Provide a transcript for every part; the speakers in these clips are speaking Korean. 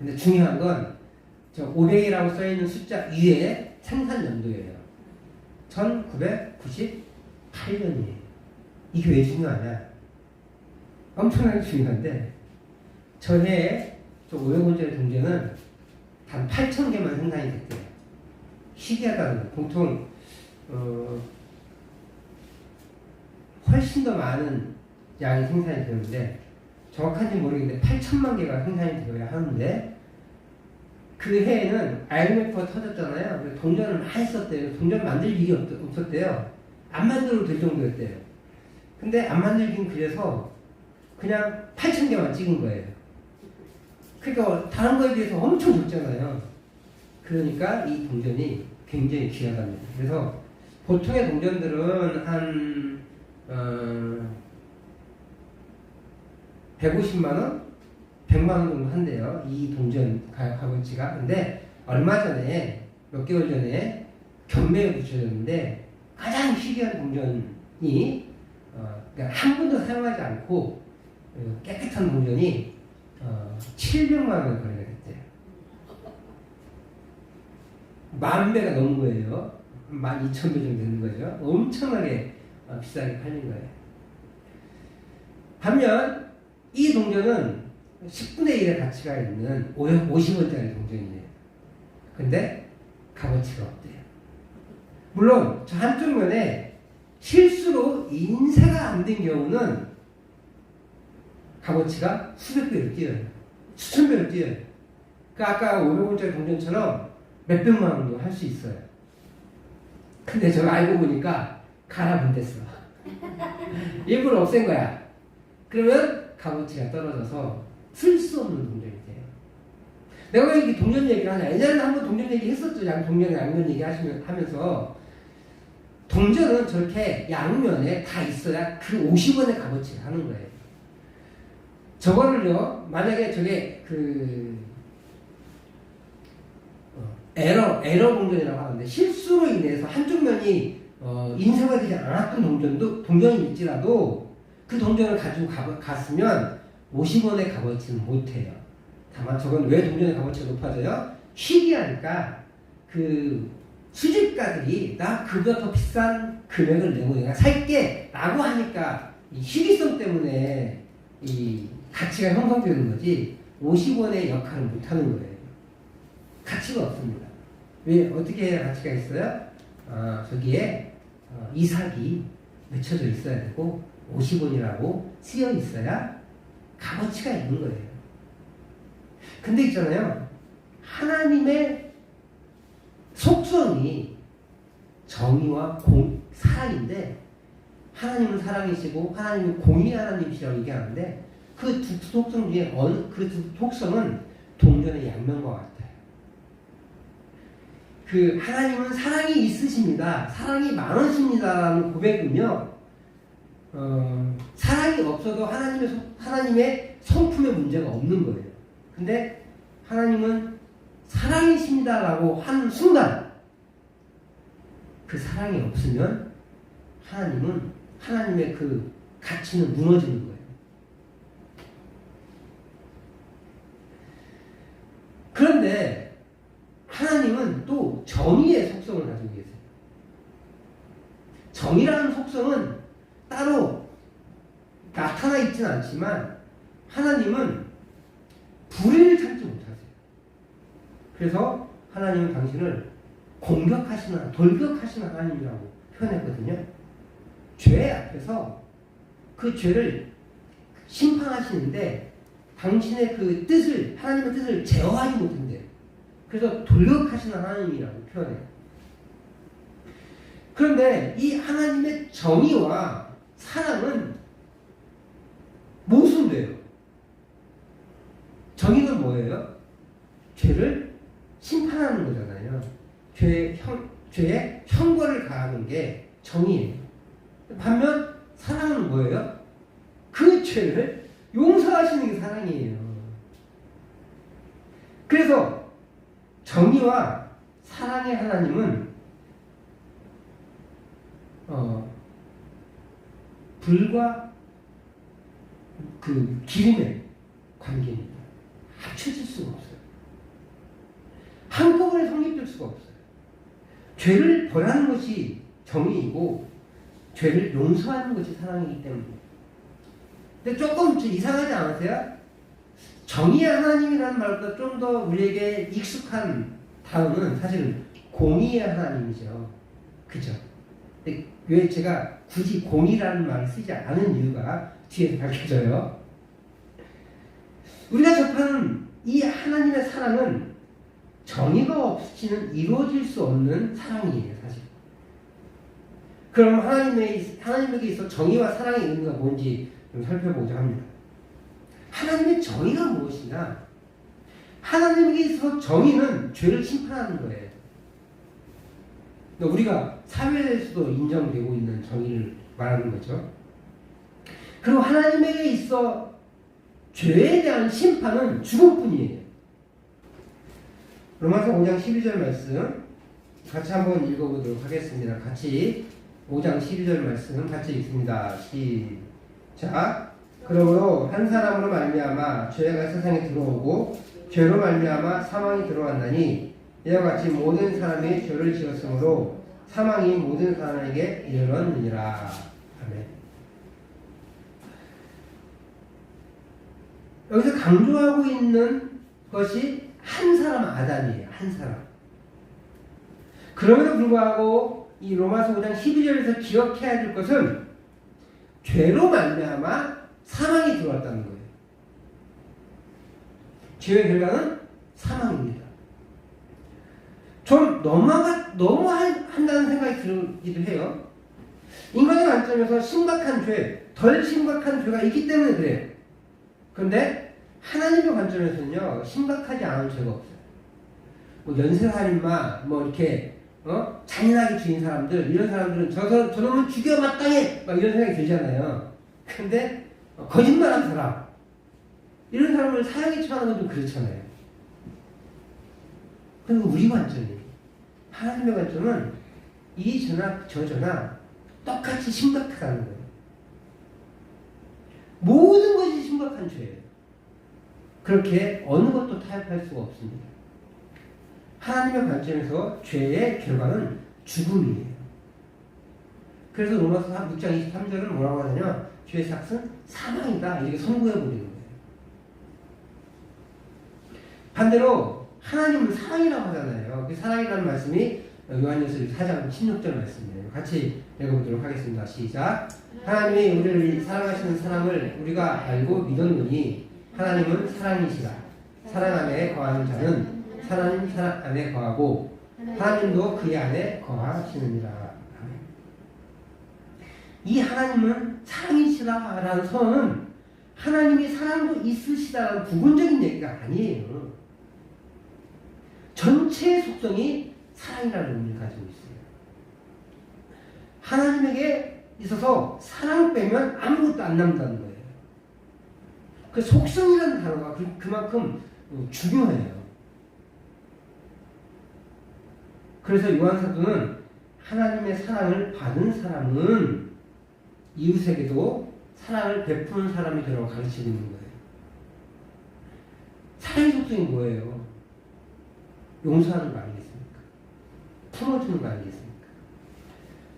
근데 중요한 건 저 500이라고 써있는 숫자 위에 생산 연도예요. 1998년이에요. 이게 왜 중요하냐? 엄청나게 중요한데 전에 저 500원짜리 동전은 단 8,000개만 생산이 됐대요. 희귀하다는 거. 보통 훨씬 더 많은 양이 생산이 되는데 정확한지 모르겠는데 8천만 개가 생산이 되어야 하는데 그 해에는 IMF가 터졌잖아요. 동전을 많이 썼대요. 동전 만들 일이 없었대요. 안 만들어도 될 정도였대요. 근데 안 만들긴 그래서 그냥 8,000개만 찍은 거예요. 그러니까 다른 거에 비해서 엄청 적잖아요. 그러니까 이 동전이 굉장히 귀하답니다. 그래서 보통의 동전들은 한 150만원? 100만원 정도 한대요. 이 동전 값어치가. 근데 얼마 전에, 몇 개월 전에 경매에 붙여졌는데 가장 희귀한 동전이 그러니까 한 번도 사용하지 않고 깨끗한 동전이 700만원에 거래가 됐대요. 10,000배가 넘은 거예요. 12,000배 정도 되는 거죠. 엄청나게 비싸게 팔린 거예요. 반면 이 동전은 10분의 1의 가치가 있는 50원짜리 동전이에요. 근데 값어치가 없대요. 물론 저 한쪽 면에 실수로 인쇄가 안 된 경우는 값어치가 수백 배로 뛰어요. 수천 배로 뛰어요. 그러니까 아까 500원짜리 동전처럼 몇백만 원도 할 수 있어요. 근데 제가 알고 보니까 갈아분댔어. 일부러 없앤 거야. 그러면 값어치가 떨어져서 쓸 수 없는 동전이 돼요. 내가 왜 이렇게 동전 얘기를 하냐? 예전에 한번 동전 얘기 했었죠. 동전 양면 얘기 하면서 동전은 저렇게 양면에 다 있어야 그 50원의 값어치를 하는 거예요. 저거를요, 만약에 저게 에러 동전이라고 하는데 실수로 인해서 한쪽 면이 인쇄가 되지 않았던 동전일지라도 그 동전을 가지고 갔으면 50원의 값어치는 못해요. 다만 저건 왜 동전의 값어치가 높아져요? 희귀하니까 그 수집가들이 나 그보다 더 비싼 금액을 내고 내가 살게 라고 하니까 이 희귀성 때문에 이 가치가 형성되는 거지 50원의 역할을 못하는 거예요. 가치가 없습니다. 왜 어떻게 해야 가치가 있어요? 저기에 이삭이 맺혀져 있어야 되고 50원이라고 쓰여 있어야 값어치가 있는 거예요. 근데 있잖아요. 하나님의 속성이 정의와 사랑인데 하나님은 사랑이시고 하나님은 공의 하나님이시라고 얘기하는데 그 두 속성 중에 그 두 속성은 동전의 양면과 같아요. 그 하나님은 사랑이 있으십니다. 사랑이 많으십니다라는 고백은요. 사랑이 없어도 하나님의 성품에 문제가 없는 거예요. 근데 하나님은 사랑이십니다라고 하는 순간 그 사랑이 없으면 하나님의 그 가치는 무너지는 거예요. 그런데 하나님은 또 정의의 속성을 가지고 계세요. 정의라는 속성은 따로 나타나 있지는 않지만 하나님은 불의를 참지 못하세요. 그래서 하나님은 당신을 돌격하시는 하나님이라고 표현했거든요. 죄 앞에서 그 죄를 심판하시는데 당신의 그 뜻을, 하나님의 뜻을 제어하지 못한대요. 그래서 돌격하시는 하나님이라고 표현해요. 그런데 이 하나님의 정의와 사랑은 모순돼요. 정의는 뭐예요? 죄를 심판하는 거잖아요. 죄에 형벌을 가하는 게 정의예요. 반면 사랑은 뭐예요? 그 죄를 용서하시는 게 사랑이에요. 그래서 정의와 사랑의 하나님은 불과 그 기름의 관계입니다. 합쳐질 수가 없어요. 한꺼번에 성립될 수가 없어요. 죄를 벌하는 것이 정의이고 죄를 용서하는 것이 사랑이기 때문에. 근데 조금 이상하지 않으세요? 정의의 하나님이라는 말보다 좀 더 우리에게 익숙한 단어는 사실은 공의의 하나님이죠. 그죠? 근데 왜 제가 굳이 공의라는 말을 쓰지 않은 이유가 뒤에서 밝혀져요. 우리가 접하는 이 하나님의 사랑은 정의가 없이는 이루어질 수 없는 사랑이에요, 사실. 그럼 하나님에게 있어 정의와 사랑의 의미가 뭔지 좀 살펴보자 합니다. 하나님의 정의가 무엇이냐? 하나님에게 있어서 정의는 죄를 심판하는 거예요. 우리가 사회에서도 인정되고 있는 정의를 말하는 거죠. 그리고 하나님에게 있어 죄에 대한 심판은 죽음뿐이에요. 로마서 5장 12절 말씀 같이 한번 읽어보도록 하겠습니다. 같이 5장 12절 말씀 같이 읽습니다. 시작. 그러므로 한 사람으로 말미암아 죄가 세상에 들어오고 죄로 말미암아 사망이 들어왔나니 이와 같이 모든 사람이 죄를 지었으므로 사망이 모든 사람에게 이르렀느니라. 아멘. 여기서 강조하고 있는 것이 한 사람 아담이에요. 한 사람. 그럼에도 불구하고 이 로마서 5장 12절에서 기억해야 될 것은 죄로 말미암아 사망이 들어왔다는 거예요. 죄의 결과는 사망입니다. 좀 너무 한다는 생각이 들기도 해요. 인간의 관점에서 심각한 죄, 덜 심각한 죄가 있기 때문에 그래요. 그런데 하나님의 관점에서는요, 심각하지 않은 죄가 없어요. 뭐 연쇄살인마, 뭐 이렇게 잔인하게 죽인 사람들, 이런 사람들은 저놈은 죽여 마땅해! 막 이런 생각이 들잖아요. 근데 거짓말한 사람, 이런 사람을 사형에 처하는 건 좀 그렇잖아요. 그리고 우리 관점이, 하나님의 관점은 이 죄나 저 죄나 똑같이 심각하다는 거예요. 모든 것이 심각한 죄예요. 그렇게 어느 것도 타협할 수가 없습니다. 하나님의 관점에서 죄의 결과는 죽음이에요. 그래서 로마서 6장 23절은 뭐라고 하냐면 죄의 삭은 사망이다 이렇게 선고해버리는 거예요. 반대로 하나님은 사랑이라고 하잖아요. 그 사랑이라는 말씀이 요한일서 4장 16절 말씀이에요. 같이 읽어보도록 하겠습니다. 시작. 하나님이 우리를 사랑하시는 사랑을 우리가 알고 믿었느니 하나님은 사랑이시라. 사랑 안에 거하는 자는 하나님 사랑 안에 거하고 하나님도 그의 안에 거하시느니라. 이 하나님은 사랑이시라라는 선언은 하나님이 사랑도 있으시다라는 부분적인 얘기가 아니에요. 전체의 속성이 사랑이라는 의미를 가지고 있어요. 하나님에게 있어서 사랑 빼면 아무것도 안 남는다는 거예요. 그 속성이라는 단어가 그만큼 중요해요. 그래서 요한사도는 하나님의 사랑을 받은 사람은 이웃에게도 사랑을 베푸는 사람이 되라고 가르치고 있는 거예요. 사랑의 속성이 뭐예요? 용서하는 거 아니겠습니까? 품어주는 거 아니겠습니까?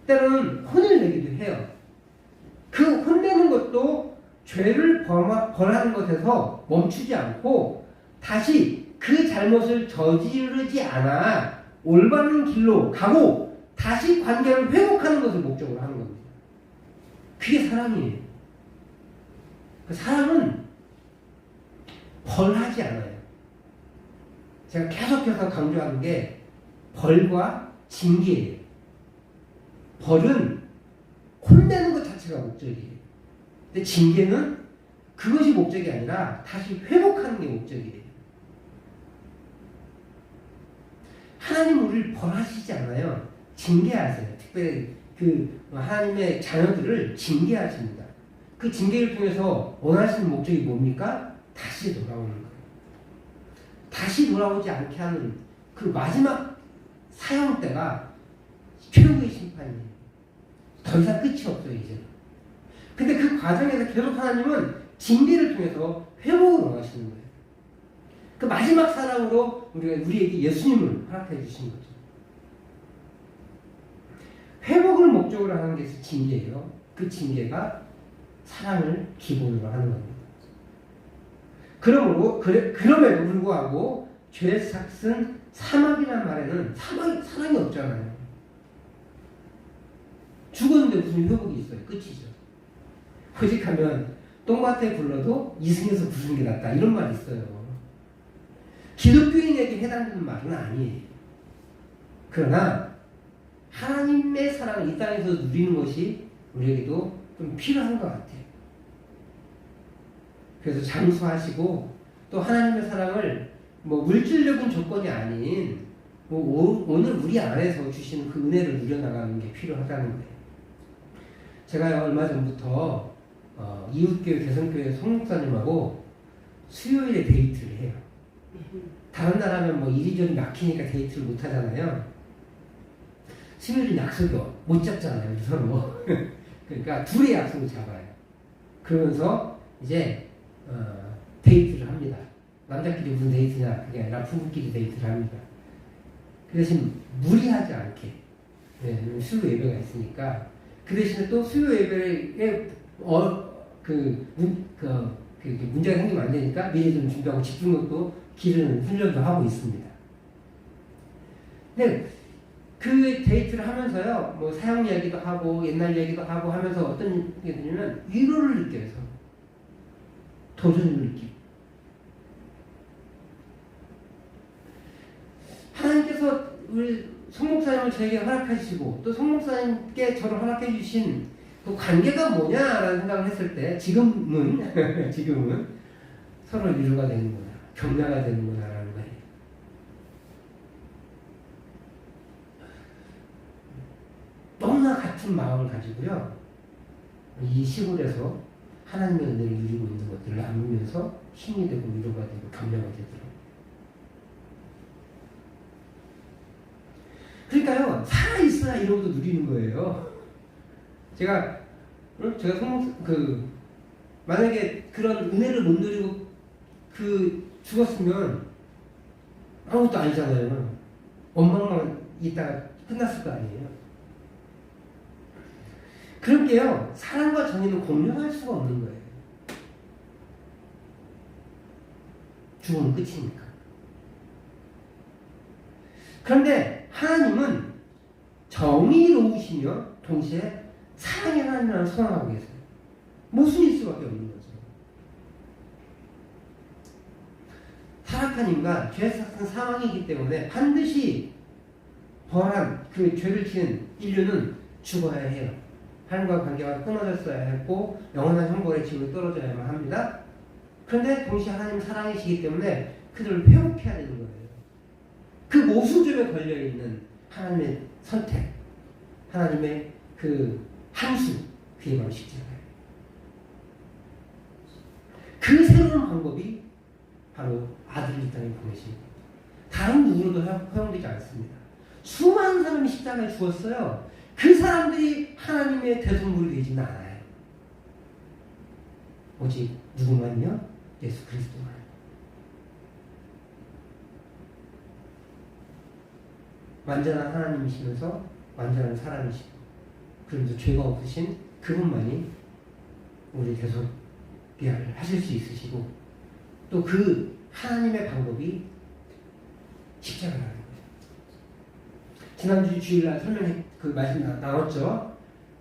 때로는 혼을 내기도 해요. 그 혼내는 것도 죄를 벌하는 것에서 멈추지 않고 다시 그 잘못을 저지르지 않아 올바른 길로 가고 다시 관계를 회복하는 것을 목적으로 하는 겁니다. 그게 사랑이에요. 그 사랑은 벌하지 않아요. 제가 계속해서 강조하는 게 벌과 징계예요. 벌은 혼내는 것 자체가 목적이에요. 근데 징계는 그것이 목적이 아니라 다시 회복하는 게 목적이에요. 하나님 우리를 벌하시지 않아요. 징계하세요. 특별히 하나님의 자녀들을 징계하십니다. 그 징계를 통해서 원하시는 목적이 뭡니까? 다시 돌아오는 거예요. 다시 돌아오지 않게 하는 그 마지막 사형 때가 최후의 심판이에요. 더 이상 끝이 없어요, 이제. 근데 그 과정에서 계속 하나님은 징계를 통해서 회복을 원하시는 거예요. 그 마지막 사랑으로 우리에게 예수님을 허락해 주신 거죠. 회복을 목적으로 하는 게 징계예요. 그 징계가 사랑을 기본으로 하는 겁니다. 그럼에도 불구하고 죄 삭은 사막이라는 말에는 사랑이 없잖아요. 죽었는데 무슨 회복이 있어요? 끝이죠. 오직하면 똥밭에 굴러도 이승에서 부수는 게 낫다. 이런 말이 있어요. 기독교인에게 해당되는 말은 아니에요. 그러나 하나님의 사랑을 이 땅에서 누리는 것이 우리에게도 좀 필요한 것 같아요. 그래서 장수하시고 또 하나님의 사랑을 물질적인 조건이 아닌 오늘 우리 안에서 주시는 그 은혜를 누려나가는 게 필요하다는 거예요. 제가 얼마 전부터 이웃교회 개성교회 송목사님하고 수요일에 데이트를 해요. 다른 날 하면 이리저리 막히니까 데이트를 못 하잖아요. 수요일은 약속이 못 잡잖아요, 서로. 그러니까 둘의 약속을 잡아요. 그러면서 이제 데이트를 합니다. 남자끼리 무슨 데이트냐, 그게 아니라 부부끼리 데이트를 합니다. 그 대신 무리하지 않게, 수요 예배가 있으니까, 그 대신에 또 수요 예배에 문제가 생기면 안 되니까 미리 좀 준비하고 집중력도 기르는 훈련도 하고 있습니다. 근데 그 데이트를 하면서요, 사형 이야기도 하고 옛날 얘기도 하고 하면서 어떤 게 드냐면 위로를 느껴요. 도전을 느끼고. 하나님께서 우리 송목사님을 저에게 허락해 주시고 또 송목사님께 저를 허락해 주신 그 관계가 뭐냐라는 생각을 했을 때 지금은 서로 위로가 되는구나, 격려가 되는구나라는 거예요. 너무나 같은 마음을 가지고요, 이 시골에서 하나님의 은혜를 누리고 있는 것들을 나누면서 힘이 되고 위로가 되고 격려가 되더라고요. 그러니까요, 살아있어야 이런 것도 누리는 거예요. 제가 만약에 그런 은혜를 못 누리고 죽었으면 아무것도 아니잖아요. 원망만 있다가 끝났을 거 아니에요. 그런 게요, 사랑과 정의는 공존할 수가 없는 거예요. 죽으면 끝이니까. 그런데 하나님은 정의로우시며 동시에 사랑의 하나님을 소망하고 계세요. 모순일 수밖에 없는 거죠. 타락한 인간, 죄 삭은 사망이기 때문에 반드시 벌한 그 죄를 지은 인류는 죽어야 해요. 하나님과 관계가 끊어졌어야 했고 영원한 형벌의 짐을 떨어져야만 합니다. 그런데 동시에 하나님 사랑이시기 때문에 그들을 회복해야 되는 거예요. 그 모순점에 걸려있는 하나님의 선택, 하나님의 그 함수, 그게 바로 십자가예요. 그 새로운 방법이 바로 아들을 이 땅에 보내신 겁니다. 다른 누구로도 허용되지 않습니다. 수많은 사람이 십자가에 죽었어요. 그 사람들이 하나님의 대속물이 되지는 않아요. 오직 누구만요? 예수 그리스도만. 완전한 하나님이시면서 완전한 사람이시고, 그런데 죄가 없으신 그분만이 우리 대속을 하실 수 있으시고, 또 그 하나님의 방법이 십자가라는 거예요. 지난주 주일날 그 말씀 나눴죠.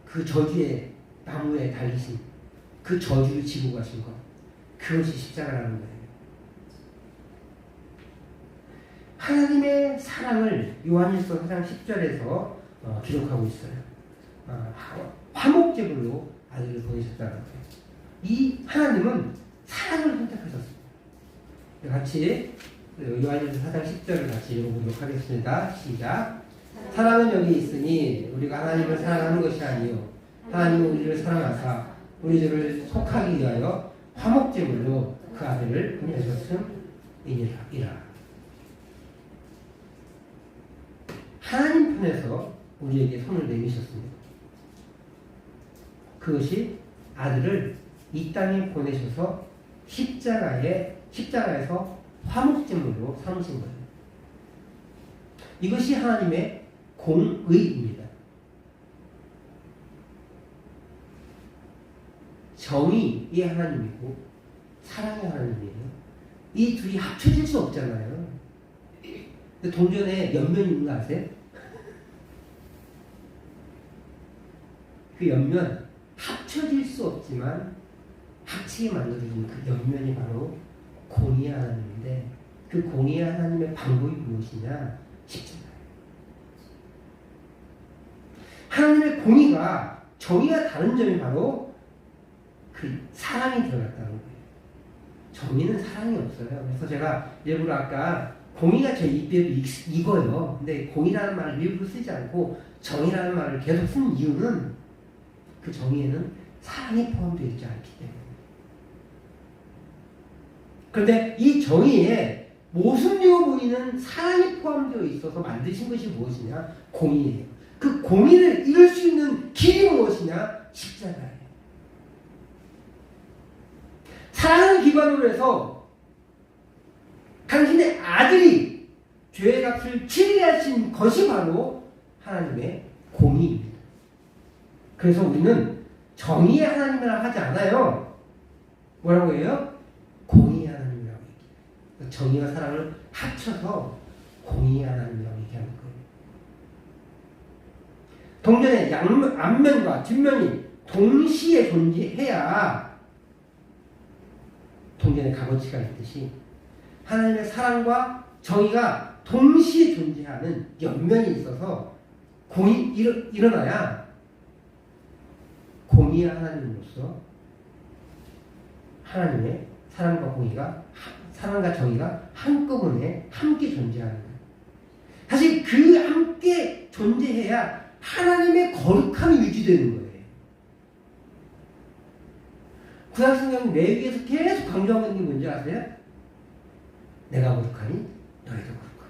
그 저주의 나무에 달리신 그 저주를 지고 가신 것, 그것이 십자가라는 거예요. 하나님의 사랑을 요한일서 4장 10절에서 기록하고 있어요. 화목제물로 아들을 보내셨다는 거예요. 이 하나님은 사랑을 선택하셨습니다. 같이 요한일서 4장 10절을 같이 읽어보도록 하겠습니다. 시작. 사랑은 여기 있으니 우리가 하나님을 사랑하는 것이 아니요 하나님은 우리를 사랑하사 우리 죄를 속하기 위하여 화목제물로 그 아들을 보내셨음이니라. 하나님 편에서 우리에게 손을 내미셨습니다. 그것이 아들을 이 땅에 보내셔서 십자가에서 화목제물로 삼으신 거예요. 이것이 하나님의 공의입니다. 정의의 하나님이고 사랑의 하나님이에요. 이 둘이 합쳐질 수 없잖아요. 근데 동전에 옆면이 있는 거 아세요? 그 옆면 합쳐질 수 없지만 합치게 만들어진 그 옆면이 바로 공의의 하나님인데 그 공의의 하나님의 방법이 무엇이냐? 십자가예요. 하나님의 공의가 정의와 다른 점이 바로 그 사랑이 들어갔다는 거예요. 정의는 사랑이 없어요. 그래서 제가 일부러 아까 공의가 제 입에도 익어요. 근데 공의라는 말을 일부러 쓰지 않고 정의라는 말을 계속 쓴 이유는 그 정의에는 사랑이 포함되어 있지 않기 때문에. 그런데 이 정의에 모순되어 보이는 사랑이 포함되어 있어서 만드신 것이 무엇이냐? 공의예요. 그 공의를 이룰 수 있는 길이 무엇이냐? 십자가예요. 사랑을 기반으로 해서 당신의 아들이 죄의 값을 치르게 하신 것이 바로 하나님의 공의입니다. 그래서 우리는 정의의 하나님이라고 하지 않아요. 뭐라고 해요? 공의의 하나님이라고 얘기해요. 정의와 사랑을 합쳐서 공의의 하나님이라고 얘기하는 거예요. 동전의 앞면과 뒷면이 동시에 존재해야 동전의 값어치가 있듯이 하나님의 사랑과 정의가 동시에 존재하는 옆면이 있어서 공이 일어나야 공의의 하나님으로서 하나님의 사랑과 공의가 사랑과 정의가 한꺼번에 함께 존재하는 거예요. 사실 그 함께 존재해야 하나님의 거룩함이 유지되는 거예요. 구약성경 레위기에서 계속 강조하고 있는 게 뭔지 아세요? 내가 거룩하니 너희도 거룩하라.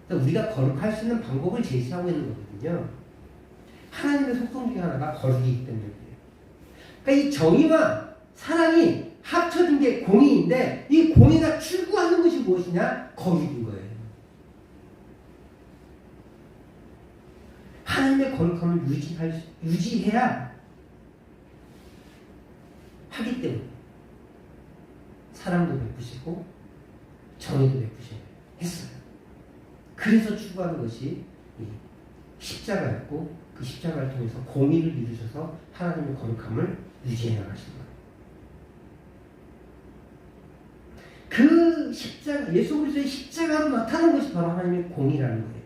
그러니까 우리가 거룩할 수 있는 방법을 제시하고 있는 거거든요. 하나님의 속성 중에 하나가 거룩이기 때문에 그래요. 그러니까 이 정의와 사랑이 합쳐진 게 공의인데 이 공의가 추구하는 것이 무엇이냐? 거룩인 거예요. 하나님의 거룩함을 유지해야 하기 때문에 사랑도 베푸시고 정의도 베푸셔야 했어요. 그래서 추구하는 것이 이 십자가였고 그 십자가를 통해서 공의를 이루셔서 하나님의 거룩함을 유지해 나가신 거예요. 그 십자가, 예수 그리스도의 십자가로 나타나는 것이 바로 하나님의 공의라는 거예요.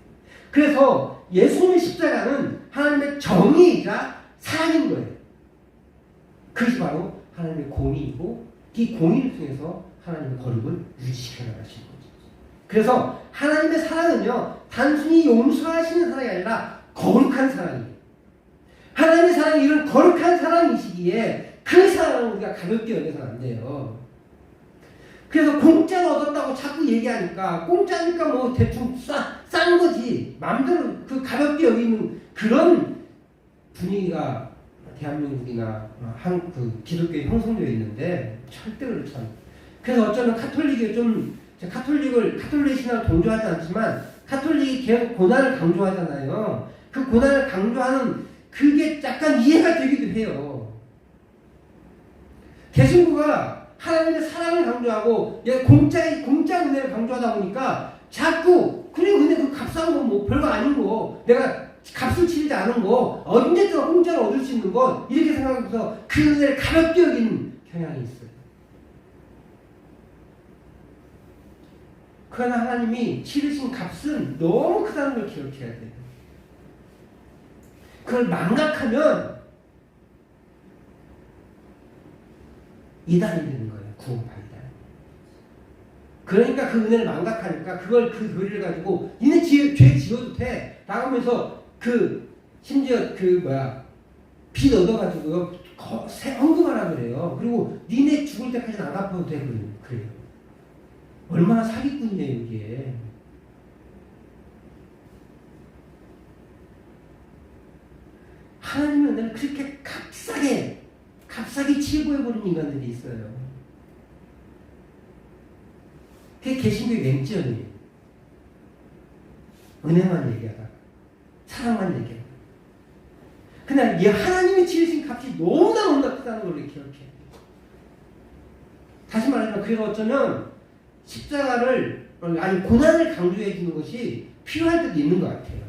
그래서 예수님의 십자가는 하나님의 정의이자 사랑인 거예요. 그것이 바로 하나님의 공의이고 이 공의를 통해서 하나님의 거룩을 유지시켜 나가시는 거죠. 그래서 하나님의 사랑은요 단순히 용서하시는 사랑이 아니라 거룩한 사랑이에요. 하나님의 사랑이 이런 거룩한 사랑이시기에 그 사랑을 우리가 가볍게 여겨서는 안 돼요. 그래서 공짜로 얻었다고 자꾸 얘기하니까 공짜니까 뭐 대충 싼 거지 마음대로 그 가볍게 여기는 그런 분위기가 대한민국이나 그 기독교에 형성되어 있는데 절대 그렇지 않아요. 그래서 어쩌면 카톨릭이 카톨릭 신앙을 동조하지 않지만 카톨릭이 계속 고난을 강조하잖아요. 그 고난을 강조하는 그게 약간 이해가 되기도 해요. 개신교가 하나님의 사랑을 강조하고 공짜 은혜를 강조하다 보니까 자꾸 근데 그 값싼 거 뭐 별거 아닌 거 내가 값을 치르지 않은 거 언제든 공짜로 얻을 수 있는 거 이렇게 생각하면서 그 은혜를 가볍게 여기는 경향이 있어요. 그러나 하나님이 치르신 값은 너무 크다는 걸 기억해야 돼요. 그걸 망각하면 이단이 되는 거예요. 구원파 이단. 그러니까 그 은혜를 망각하니까 그 교리를 가지고 니네 죄 지어도 돼 나가면서 심지어 빚 얻어가지고요 헌금하라 그래요. 그리고 니네 죽을 때까지는 안 갚아도 돼 그래요. 얼마나 사기꾼이에요 이게. 하나님의 은혜를 그렇게 값싸게 취급해버리는 인간들이 있어요. 그게 개신교의 맹점이에요. 은혜만 얘기하다가 사랑만 얘기하다가. 그냥 이 하나님이 지으신 값이 너무나 크다는 걸 기억해야 돼요. 다시 말하면 그가 어쩌면 십자가를 아니 고난을 강조해 주는 것이 필요할 때도 있는 것 같아요.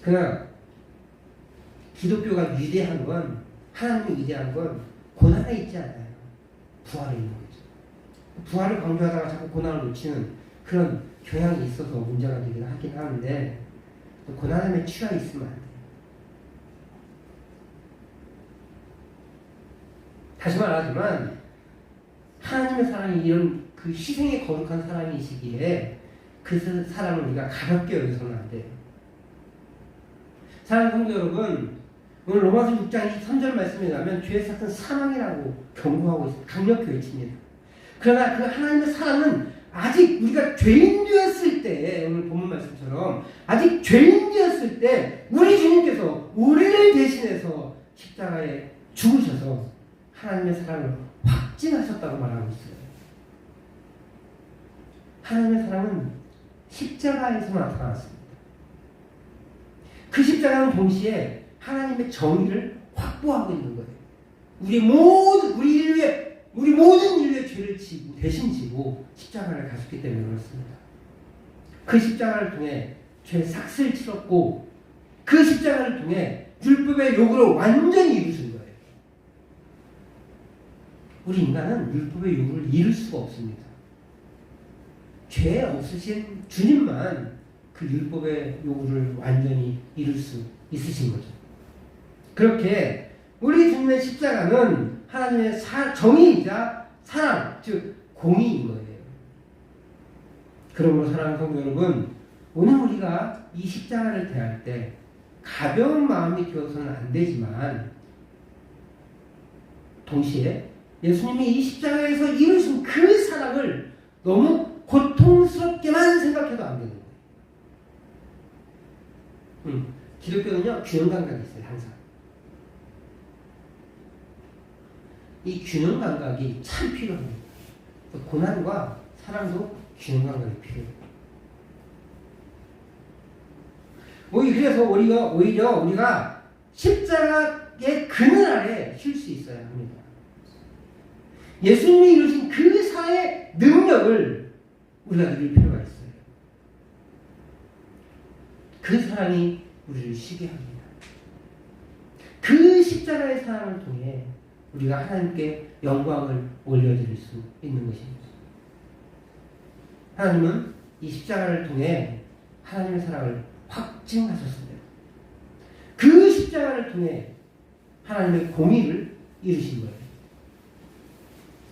그러나 기독교가 위대한 건 하나님이 위대한 건 고난에 있지 않아요. 부활에 있는 거죠. 부활을 강조하다가 자꾸 고난을 놓치는 그런 경향이 있어서 문제가 되긴 하긴 하는데 또 고난에 취해 있으면 안 돼요. 다시 말하지만 하나님의 사랑이 이런 그 희생에 거룩한 사랑이시기에 그 사랑을 우리가 가볍게 여기서는 안 돼요. 사랑하는 성도 여러분, 오늘 로마서 6장 23절 말씀에 가면 죄의 삭은 사망이라고 경고하고 있습니다. 강력히 외칩니다. 그러나 그 하나님의 사랑은 아직 우리가 죄인 되었을 때, 오늘 본문 말씀처럼 아직 죄인 되었을 때 우리 주님께서 우리를 대신해서 십자가에 죽으셔서 하나님의 사랑을 확증하셨다고 말하고 있어요. 하나님의 사랑은 십자가에서 나타났습니다. 그 십자가는 동시에 하나님의 정의를 확보하고 있는 거예요. 우리 모든 인류의 죄를 지고 대신 지고 십자가를 가셨기 때문에 그렇습니다. 그 십자가를 통해 죄 삭슬 치렀고 그 십자가를 통해 율법의 요구를 완전히 이루신 거예요. 우리 인간은 율법의 요구를 이룰 수가 없습니다. 죄 없으신 주님만 그 율법의 요구를 완전히 이룰 수 있으신 거죠. 그렇게 우리 주님의 십자가는 하나님의 정의이자 사랑, 즉 공의인 거예요. 그러므로 사랑하는 성도 여러분, 오늘 우리가 이 십자가를 대할 때 가벼운 마음이 되어서는 안 되지만 동시에 예수님이 이 십자가에서 이루신 그 사랑을 너무 고통스럽게만 생각해도 안 되는 거예요. 기독교는요, 균형 감각이 있어요, 항상. 이 균형 감각이 참 필요합니다. 고난과 사랑도 균형 감각이 필요해요. 그래서 오히려 우리가 십자가의 그늘 아래 쉴 수 있어야 합니다. 예수님이 이루신 그 사의 능력을 우리가 누릴 필요가 있어요. 그 사랑이 우리를 쉬게 합니다. 그 십자가의 사랑을 통해 우리가 하나님께 영광을 올려드릴 수 있는 것입니다. 하나님은 이 십자가를 통해 하나님의 사랑을 확증하셨습니다. 그 십자가를 통해 하나님의 공의를 이루신 거예요.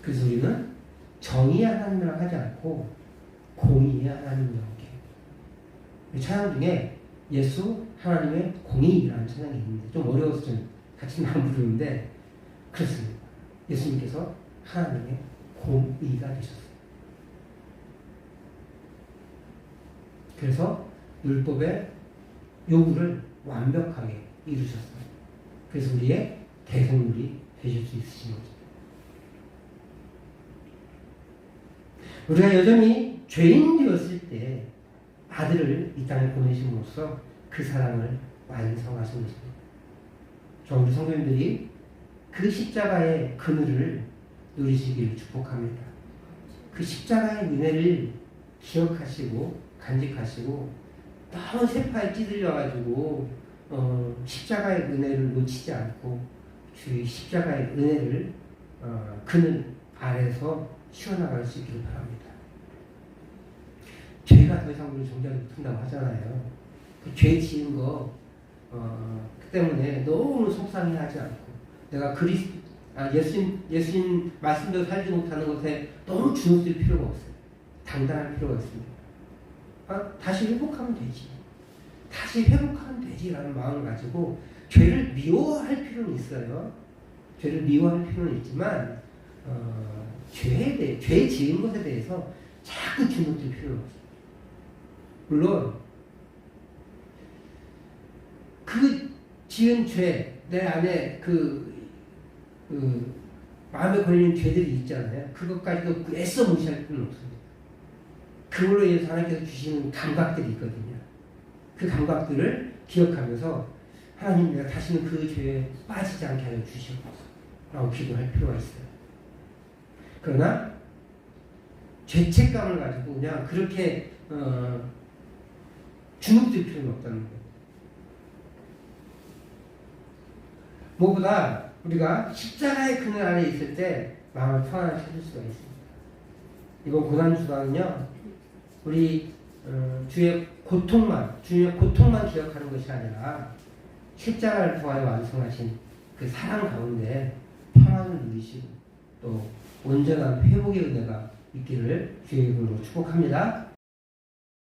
그래서 우리는 정의의 하나님이라고 하지 않고 공의의 하나님이라고 해요. 찬양 중에 예수 하나님의 공의라는 찬양이 있는데 좀 어려워서 좀 같이 안 부르는데 그렇습니다. 예수님께서 하나님의 공의가 되셨어요. 그래서 율법의 요구를 완벽하게 이루셨어요. 그래서 우리의 대성물이 되실 수 있으신 거죠. 우리가 여전히 죄인 되었을 때 아들을 이 땅에 보내심으로써 그 사랑을 완성하신 것입니다. 우리 성도님들이 그 십자가의 그늘을 누리시기를 축복합니다. 그 십자가의 은혜를 기억하시고 간직하시고 너무 세파에 찌들려가지고 십자가의 은혜를 놓치지 않고 주의 십자가의 은혜를 그늘 아래서 쉬어나갈 수 있기를 바랍니다. 죄가 더 이상 우리 존재하지 못한다고 하잖아요. 그 죄 지은 거 그 때문에 너무 속상해하지 않고 내가 예수님 말씀대로 살지 못하는 것에 너무 주눅들 필요가 없어요. 당당할 필요가 있습니다. 다시 회복하면 되지. 다시 회복하면 되지라는 마음을 가지고 죄를 미워할 필요는 있어요. 죄를 미워할 필요는 있지만 죄 지은 것에 대해서 자꾸 주눅들 필요가 없어요. 물론 그 지은 죄 내 안에 마음에 걸리는 죄들이 있잖아요. 그것까지도 애써 무시할 필요는 없습니다. 그걸로 인해서 하나님께서 주시는 감각들이 있거든요. 그 감각들을 기억하면서 하나님 내가 다시는 그 죄에 빠지지 않게 하여 주시옵소서 라고 기도할 필요가 있어요. 그러나 죄책감을 가지고 그냥 그렇게 주눅들 필요는 없다는 거예요. 무엇보다 우리가 십자가의 그늘 안에 있을 때 마음을 평안을 찾을 수가 있습니다. 이번 고난주간은요, 우리 주의 고통만 기억하는 것이 아니라 십자가를 통하여 완성하신 그 사랑 가운데 평안을 누리시고 또 온전한 회복의 은혜가 있기를 주의 이름으로 축복합니다.